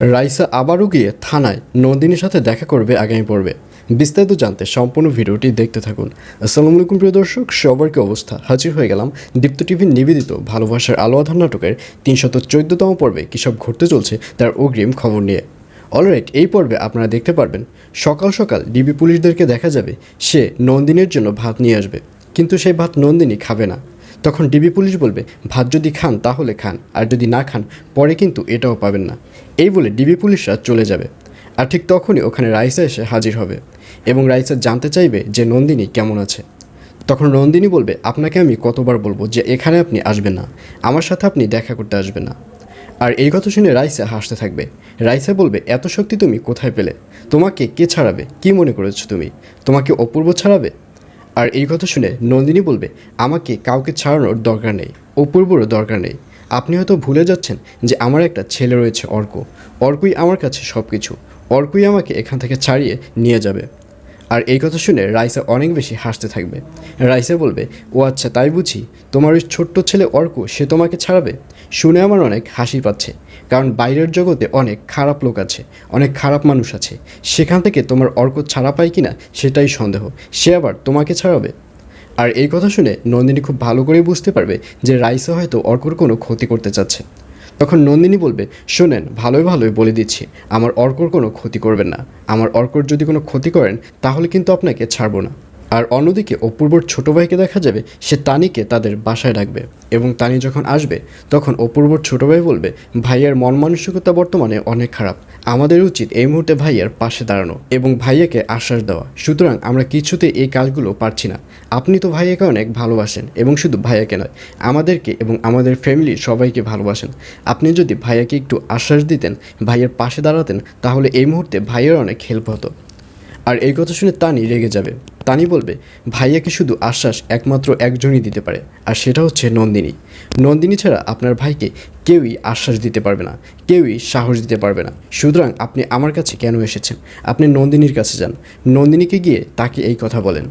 রাইসা আবারও গিয়ে থানায় নন্দিনীর সাথে দেখা করবে আগামী পর্বে। বিস্তারিত জানতে সম্পূর্ণ ভিডিওটি দেখতে থাকুন। আসসালামু আলাইকুম প্রিয় দর্শক, সবার কি অবস্থা? হাজির হয়ে গেলাম দীপ্ত টিভির নিবেদিত ভালোবাসার আলো আঁধার নাটকের ৩১৪তম পর্বে কী সব ঘটতে চলছে তার অগ্রিম খবর নিয়ে। অলরাইট, এই পর্বে আপনারা দেখতে পারবেন সকাল সকাল ডিবি পুলিশদেরকে দেখা যাবে সে নন্দিনীর জন্য ভাত নিয়ে আসবে, কিন্তু সেই ভাত নন্দিনী খাবে না। তখন ডিবি পুলিশ বলবে, ভাত যদি খান তাহলে খান, আর যদি না খান পরে কিন্তু এটাও পাবেন না। এই বলে ডিবি পুলিশরা চলে যাবে। আর ঠিক তখনই ওখানে রাইসা এসে হাজির হবে এবং রাইসা জানতে চাইবে যে নন্দিনী কেমন আছে। তখন নন্দিনী বলবে, আপনাকে আমি কতবার বলবো যে এখানে আপনি আসবেন না, আমার সাথে আপনি দেখা করতে আসবেন না। আর এই কথা শুনে রাইসা হাসতে থাকবে। রাইসা বলবে, এত শক্তি তুমি কোথায় পেলে? তোমাকে কে ছাড়াবে? কি মনে করেছো তুমি? তোমাকে অপূর্ব ছাড়াবে? আর এই কথা শুনে নন্দিনী বলবে, আমাকে কাউকে ছাড়ানোর দরকার নেই, অপূর্বরও দরকার নেই। আপনি হয়তো ভুলে যাচ্ছেন যে আমার একটা ছেলে রয়েছে অর্ক। অর্কই আমার কাছে সব কিছু। অর্কই আমাকে এখান থেকে ছাড়িয়ে নিয়ে যাবে। আর এই কথা শুনে রাইসা অনেক বেশি হাসতে থাকবে। রাইসা বলবে, ও আচ্ছা, তাই বুঝি তোমার ওই ছোট্ট ছেলে অর্ক সে তোমাকে ছাড়াবে? শুনে আমার অনেক হাসি পাচ্ছে, কারণ বাইরের জগতে অনেক খারাপ লোক আছে, অনেক খারাপ মানুষ আছে। সেখান থেকে তোমার অর্ক ছাড়া পায় কি না সেটাই সন্দেহ, সে আবার তোমাকে ছাড়াবে? আর এই কথা শুনে নন্দিনী খুব ভালো করে বুঝতে পারবে যে রাইসা হয়তো অর্কর কোনো ক্ষতি করতে চাচ্ছে। তখন নন্দিনী বলবে, শোনেন, ভালোই ভালোই বলে দিচ্ছি, আমার অর্কর কোনো ক্ষতি করবেন না। আমার অর্কর যদি কোনো ক্ষতি করেন তাহলে কিন্তু আপনাকে ছাড়বো না। আর অন্যদিকে অপূর্বর ছোটো ভাইকে দেখা যাবে সে তানিকে তাদের বাসায় ডাকবে, এবং তানি যখন আসবে তখন অপূর্বর ছোটো ভাই বলবে, ভাইয়ার মন মানসিকতা বর্তমানে অনেক খারাপ, আমাদের উচিত এই মুহূর্তে ভাইয়ার পাশে দাঁড়ানো এবং ভাইয়াকে আশ্বাস দেওয়া। সুতরাং আমরা কিছুতে এই কাজগুলো পারছি না। আপনি তো ভাইয়াকে অনেক ভালোবাসেন, এবং শুধু ভাইয়াকে নয়, আমাদেরকে এবং আমাদের ফ্যামিলির সবাইকে ভালোবাসেন। আপনি যদি ভাইয়াকে একটু আশ্বাস দিতেন, ভাইয়ের পাশে দাঁড়াতেন, তাহলে এই মুহূর্তে ভাইয়ের অনেক হেল্প হতো। আর এই কথা শুনে তানি রেগে যাবে। তানি বলবে, ভাইয়াকে শুধু আশ্বাস একমাত্র একজনই দিতে পারে, আর সেটা হচ্ছে নন্দিনী। নন্দিনী ছাড়া আপনার ভাইকে কেউই আশ্বাস দিতে পারবে না, কেউই সাহস দিতে পারবে না। সুতরাং আপনি আমার কাছে কেন এসেছেন? আপনি নন্দিনীর কাছে যান, নন্দিনীকে গিয়ে তাকে এই কথা বলেন।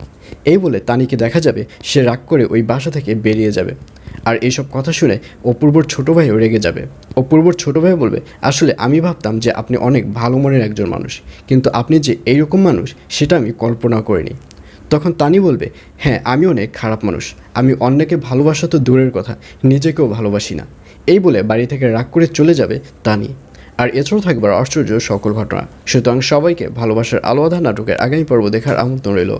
এই বলে তানিকে দেখা যাবে সে রাগ করে ওই বাসা থেকে বেরিয়ে যাবে। আর এইসব কথা শুনে অপূর্বর ছোটো ভাইও রেগে যাবে। অপূর্বর ছোটো ভাই বলবে, আসলে আমি ভাবতাম যে আপনি অনেক ভালো মনের একজন মানুষ, কিন্তু আপনি যে এইরকম মানুষ সেটা আমি কল্পনা করিনি। তখন তানি বলবে, হ্যাঁ, আমি অনেক খারাপ মানুষ, আমি অন্যকে ভালোবাসা তো দূরের কথা, নিজেকেও ভালোবাসি না। এই বলে বাড়ি থেকে রাগ করে চলে যাবে তানি। আর এছাড়াও থাকবার আশ্চর্য সকল ঘটনা। সুতরাং সবাইকে ভালোবাসার আলো আঁধার নাটকের আগামী পর্ব দেখার আমন্ত্রণ রইল।